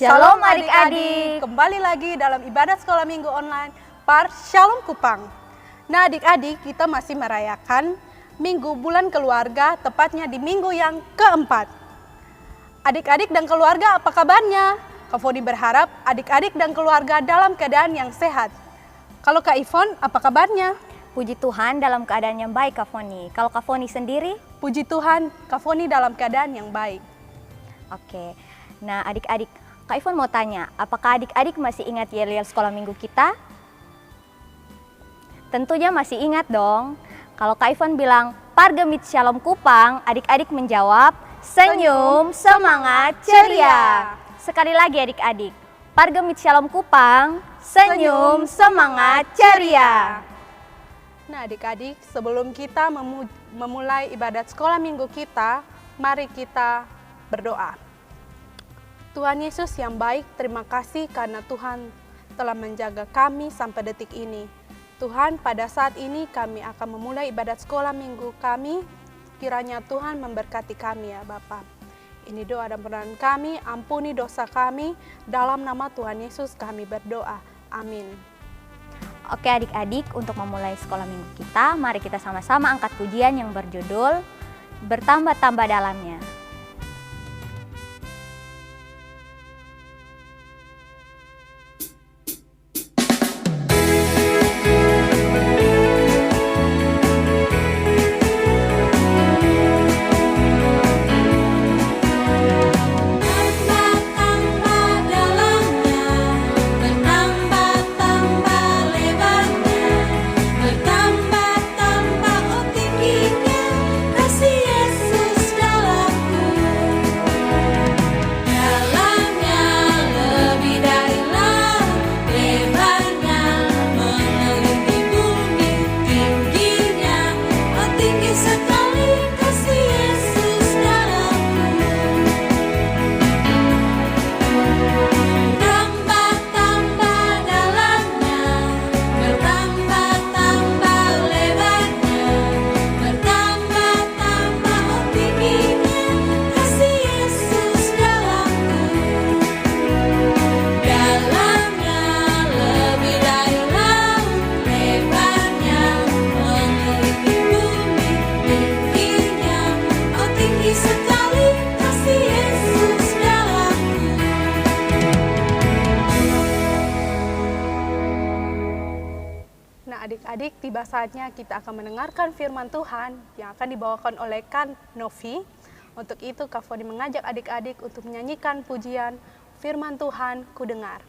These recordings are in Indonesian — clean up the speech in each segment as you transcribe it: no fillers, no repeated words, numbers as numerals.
Shalom adik-adik. Kembali lagi dalam ibadat sekolah minggu online Par Shalom Kupang. Nah adik-adik, kita masih merayakan minggu bulan keluarga, tepatnya di minggu yang keempat. Adik-adik dan keluarga, apa kabarnya? Kak Foni berharap adik-adik dan keluarga dalam keadaan yang sehat. Kalau Kak Ivon, apa kabarnya? Puji Tuhan dalam keadaan yang baik Kak Foni. Kalau Kak Foni sendiri? Puji Tuhan, Kak Foni dalam keadaan yang baik. Oke, nah adik-adik, Kak Ivon mau tanya, apakah adik-adik masih ingat yel-yel sekolah minggu kita? Tentunya masih ingat dong. Kalau Kak Ivon bilang, Pargemit Shalom Kupang, adik-adik menjawab, senyum, semangat, ceria. Sekali lagi adik-adik, Pargemit Shalom Kupang, senyum, semangat, ceria. Nah adik-adik, sebelum kita memulai ibadat sekolah minggu kita, mari kita berdoa. Tuhan Yesus yang baik, terima kasih karena Tuhan telah menjaga kami sampai detik ini. Tuhan, pada saat ini kami akan memulai ibadat sekolah minggu kami. Kiranya Tuhan memberkati kami ya Bapa. Ini doa dan permohonan kami, ampuni dosa kami. Dalam nama Tuhan Yesus kami berdoa. Amin. Oke adik-adik, untuk memulai sekolah minggu kita, mari kita sama-sama angkat pujian yang berjudul Bertambah-tambah Dalamnya. Adik-adik, tiba saatnya kita akan mendengarkan firman Tuhan yang akan dibawakan oleh Kak Novi. Untuk itu, Kak Foni mengajak adik-adik untuk menyanyikan pujian firman Tuhan ku dengar.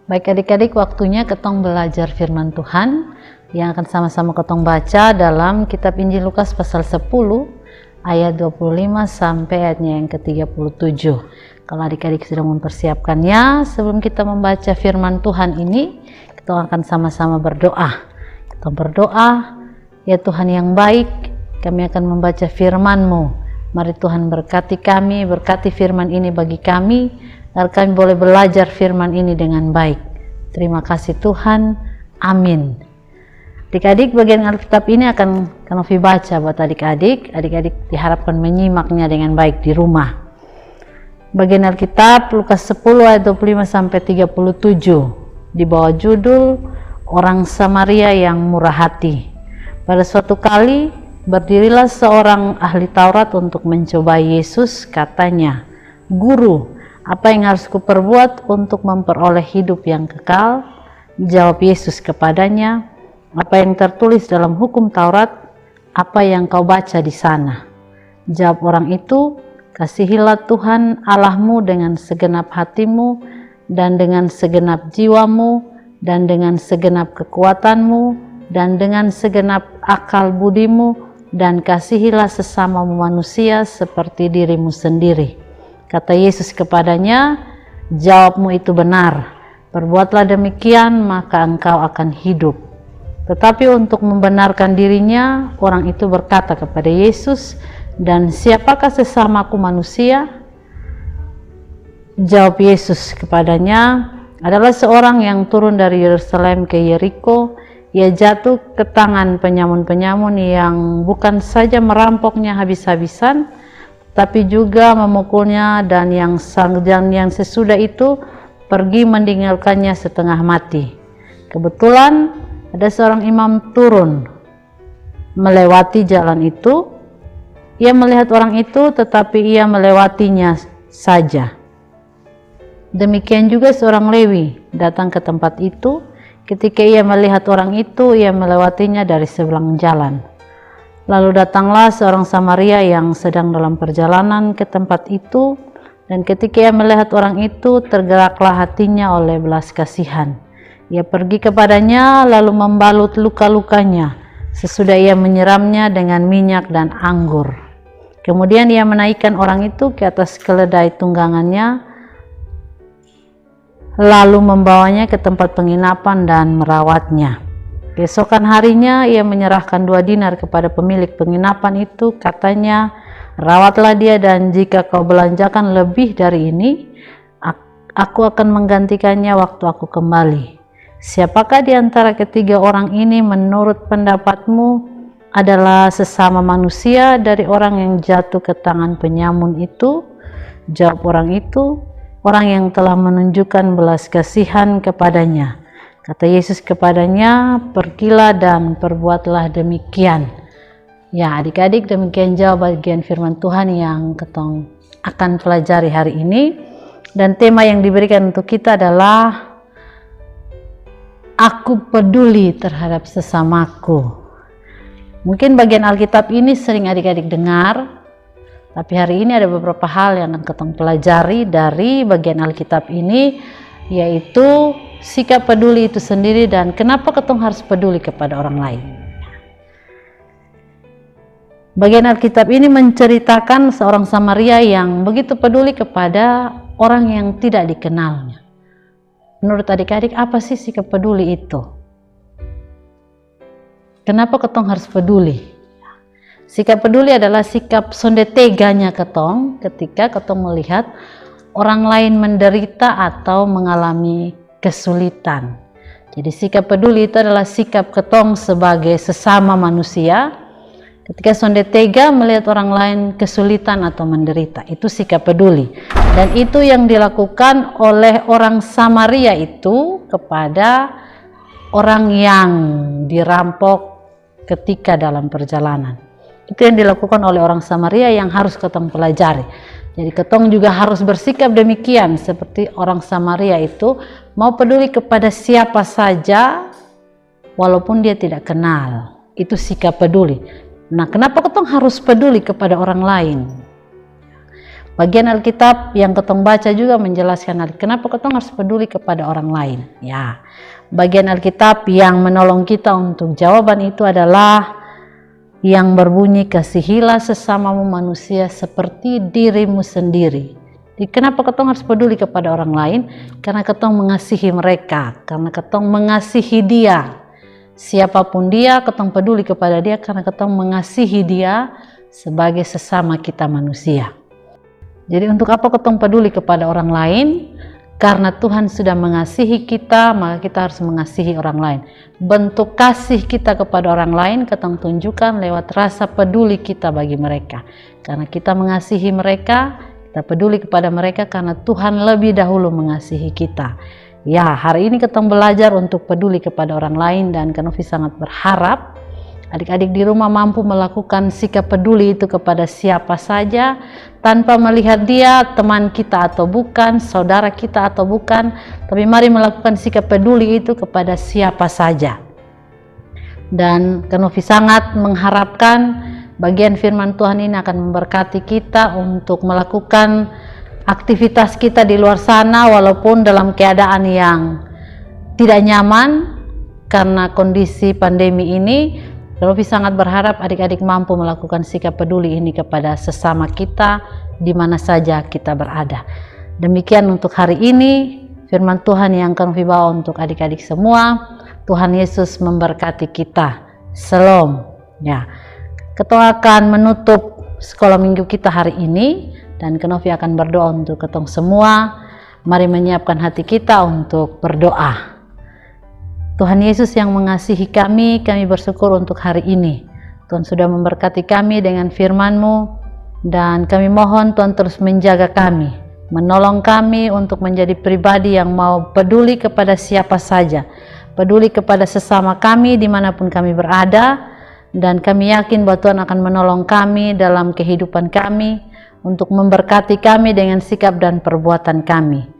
Baik adik-adik, waktunya ketong belajar firman Tuhan yang akan sama-sama ketong baca dalam kitab Injil Lukas pasal 10 ayat 25 sampai ayatnya yang ke-37. Kalau adik-adik sedang mempersiapkannya, sebelum kita membaca firman Tuhan ini, kita akan sama-sama berdoa. Kita berdoa, ya Tuhan yang baik, kami akan membaca firman-Mu. Mari Tuhan berkati kami, berkati firman ini bagi kami, agar kami boleh belajar firman ini dengan baik. Terima kasih Tuhan, amin. Adik-adik, bagian Alkitab ini akan Novi baca buat adik-adik. Adik-adik diharapkan menyimaknya dengan baik di rumah. Bagian Alkitab Lukas 10 ayat 25 sampai 37 di bawah judul Orang Samaria yang Murah Hati. Pada suatu kali berdirilah seorang ahli Taurat untuk mencobai Yesus. Katanya, "Guru, apa yang harus kuperbuat untuk memperoleh hidup yang kekal?" Jawab Yesus kepadanya, "Apa yang tertulis dalam hukum Taurat? Apa yang kau baca di sana?" Jawab orang itu, "Kasihilah Tuhan Allahmu dengan segenap hatimu, dan dengan segenap jiwamu, dan dengan segenap kekuatanmu, dan dengan segenap akal budimu, dan kasihilah sesamamu manusia seperti dirimu sendiri." Kata Yesus kepadanya, "Jawabmu itu benar. Perbuatlah demikian, maka engkau akan hidup." Tetapi untuk membenarkan dirinya, orang itu berkata kepada Yesus, "Dan siapakah sesamaku manusia?" Jawab Yesus kepadanya, "Adalah seorang yang turun dari Yerusalem ke Yeriko. Ia jatuh ke tangan penyamun-penyamun yang bukan saja merampoknya habis-habisan, tapi juga memukulnya, dan yang sesudah itu pergi meninggalkannya setengah mati. Kebetulan ada seorang imam turun melewati jalan itu. Ia melihat orang itu, tetapi ia melewatinya saja. Demikian juga seorang Lewi datang ke tempat itu. Ketika ia melihat orang itu, ia melewatinya dari seberang jalan. Lalu datanglah seorang Samaria yang sedang dalam perjalanan ke tempat itu, dan ketika ia melihat orang itu, tergeraklah hatinya oleh belas kasihan. Ia pergi kepadanya, lalu membalut luka-lukanya. Sesudah ia menyiramnya dengan minyak dan anggur. Kemudian ia menaikkan orang itu ke atas keledai tunggangannya, lalu membawanya ke tempat penginapan dan merawatnya. Keesokan harinya ia menyerahkan 2 dinar kepada pemilik penginapan itu. Katanya, "Rawatlah dia, dan jika kau belanjakan lebih dari ini, aku akan menggantikannya waktu aku kembali." Siapakah di antara ketiga orang ini menurut pendapatmu adalah sesama manusia dari orang yang jatuh ke tangan penyamun itu? Jawab orang itu, "Orang yang telah menunjukkan belas kasihan kepadanya." Kata Yesus kepadanya, "Pergilah dan perbuatlah demikian." Ya, adik-adik, demikian jauh bagian firman Tuhan yang ketong akan pelajari hari ini. Dan tema yang diberikan untuk kita adalah Aku peduli terhadap sesamaku. Mungkin bagian Alkitab ini sering adik-adik dengar, tapi hari ini ada beberapa hal yang akan ketong pelajari dari bagian Alkitab ini, yaitu sikap peduli itu sendiri dan kenapa ketong harus peduli kepada orang lain. Bagian Alkitab ini menceritakan seorang Samaria yang begitu peduli kepada orang yang tidak dikenalnya. Menurut adik-adik, apa sih sikap peduli itu? Kenapa ketong harus peduli? Sikap peduli adalah sikap sonde teganya ketong ketika ketong melihat orang lain menderita atau mengalami kesulitan. Jadi sikap peduli itu adalah sikap ketong sebagai sesama manusia. Ketika sonde tega melihat orang lain kesulitan atau menderita, itu sikap peduli. Dan itu yang dilakukan oleh orang Samaria itu kepada orang yang dirampok ketika dalam perjalanan. Itu yang dilakukan oleh orang Samaria yang harus ketong pelajari. Jadi ketong juga harus bersikap demikian seperti orang Samaria itu, mau peduli kepada siapa saja walaupun dia tidak kenal. Itu sikap peduli. Nah, kenapa ketong harus peduli kepada orang lain? Bagian Alkitab yang ketong baca juga menjelaskan kenapa ketong harus peduli kepada orang lain. Ya, bagian Alkitab yang menolong kita untuk jawaban itu adalah yang berbunyi, "Kasihilah sesamamu manusia seperti dirimu sendiri." Jadi kenapa ketong harus peduli kepada orang lain? Karena ketong mengasihi mereka, karena ketong mengasihi dia. Siapapun dia, ketong peduli kepada dia karena ketong mengasihi dia sebagai sesama kita manusia. Jadi untuk apa ketong peduli kepada orang lain? Karena Tuhan sudah mengasihi kita, maka kita harus mengasihi orang lain. Bentuk kasih kita kepada orang lain ketong tunjukkan lewat rasa peduli kita bagi mereka. Karena kita mengasihi mereka, kita peduli kepada mereka karena Tuhan lebih dahulu mengasihi kita. Ya, hari ini ketong belajar untuk peduli kepada orang lain, dan Kanovi sangat berharap adik-adik di rumah mampu melakukan sikap peduli itu kepada siapa saja tanpa melihat dia teman kita atau bukan, saudara kita atau bukan, tapi mari melakukan sikap peduli itu kepada siapa saja. Dan Kanovi sangat mengharapkan bagian firman Tuhan ini akan memberkati kita untuk melakukan aktivitas kita di luar sana walaupun dalam keadaan yang tidak nyaman karena kondisi pandemi ini. Kanovi sangat berharap adik-adik mampu melakukan sikap peduli ini kepada sesama kita di mana saja kita berada. Demikian untuk hari ini firman Tuhan yang Kanovi bawa untuk adik-adik semua. Tuhan Yesus memberkati kita. Shalom. Ya, kita akan menutup sekolah minggu kita hari ini. Dan Kanovi akan berdoa untuk ketong semua. Mari menyiapkan hati kita untuk berdoa. Tuhan Yesus yang mengasihi kami bersyukur untuk hari ini. Tuhan sudah memberkati kami dengan firman-Mu, dan kami mohon Tuhan terus menjaga kami, menolong kami untuk menjadi pribadi yang mau peduli kepada siapa saja, peduli kepada sesama kami dimanapun kami berada, dan kami yakin bahwa Tuhan akan menolong kami dalam kehidupan kami, untuk memberkati kami dengan sikap dan perbuatan kami.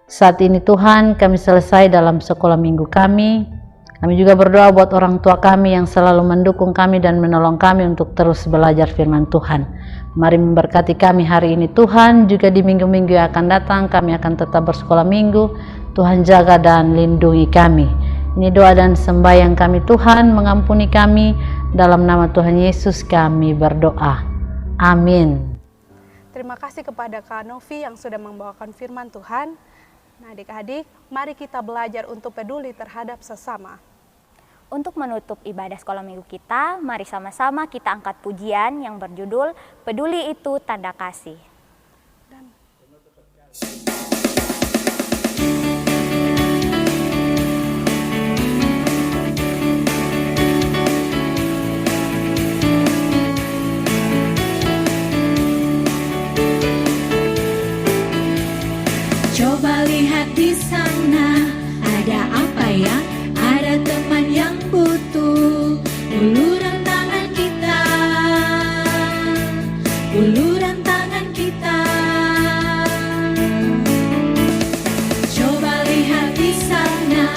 Saat ini Tuhan, kami selesai dalam sekolah minggu kami. Kami juga berdoa buat orang tua kami yang selalu mendukung kami dan menolong kami untuk terus belajar firman Tuhan. Mari memberkati kami hari ini Tuhan, juga di minggu-minggu yang akan datang kami akan tetap bersekolah minggu. Tuhan jaga dan lindungi kami. Ini doa dan sembahyang kami Tuhan, mengampuni kami. Dalam nama Tuhan Yesus kami berdoa. Amin. Terima kasih kepada Kak Novi yang sudah membawakan firman Tuhan. Nah, adik-adik, mari kita belajar untuk peduli terhadap sesama. Untuk menutup ibadah sekolah minggu kita, mari sama-sama kita angkat pujian yang berjudul Peduli Itu Tanda Kasih. Coba lihat di sana, ada apa ya? Ada teman yang butuh uluran tangan kita, uluran tangan kita. Coba lihat di sana,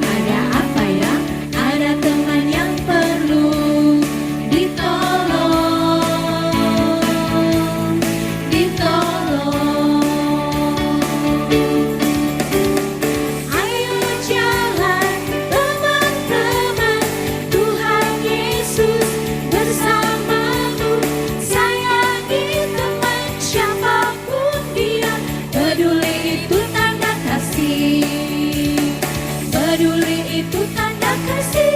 ada apa ya? Ada teman yang perlu ditolong, ditolong. Ayo jalan teman-teman, Tuhan Yesus bersamamu. Sayangi teman siapapun dia, peduli itu tanda kasih, peduli itu tanda kasih.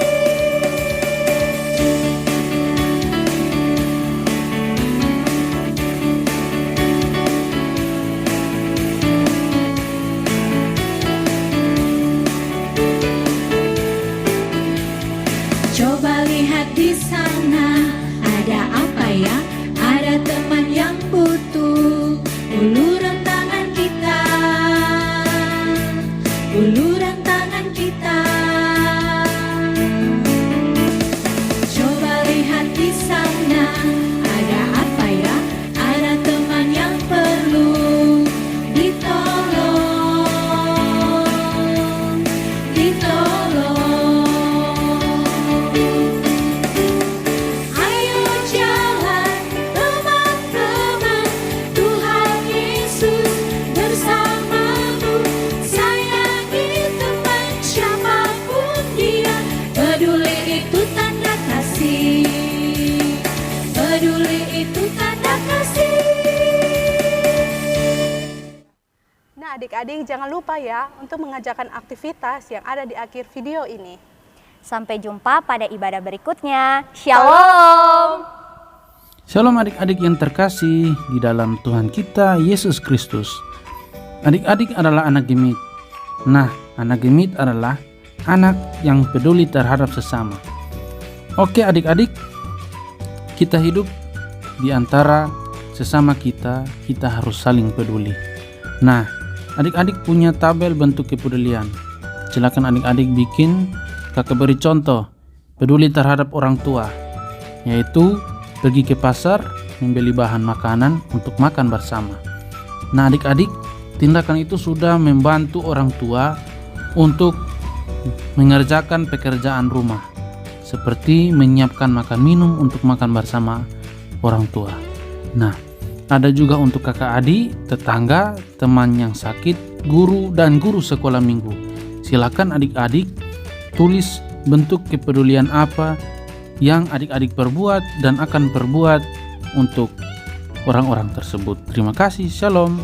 Coba lihat di sana, ada apa ya? Ada teman yang butuh uluran tangan kita, uluran tangan kita. adik-adik jangan lupa ya untuk mengerjakan aktivitas yang ada di akhir video ini. Sampai jumpa pada ibadah berikutnya. Shalom. Shalom adik-adik yang terkasih di dalam Tuhan kita Yesus Kristus. Adik-adik adalah anak gemit. Nah, anak gemit adalah anak yang peduli terhadap sesama. Oke adik-adik, kita hidup di antara sesama kita harus saling peduli. Nah, adik-adik punya tabel bentuk kepedulian. Silakan adik-adik bikin, kakak beri contoh peduli terhadap orang tua, yaitu pergi ke pasar membeli bahan makanan untuk makan bersama. Nah adik-adik, tindakan itu sudah membantu orang tua untuk mengerjakan pekerjaan rumah, seperti menyiapkan makan minum untuk makan bersama orang tua. Nah, ada juga untuk kakak adik, tetangga, teman yang sakit, guru, dan guru sekolah minggu. Silakan adik-adik tulis bentuk kepedulian apa yang adik-adik perbuat dan akan perbuat untuk orang-orang tersebut. Terima kasih, shalom.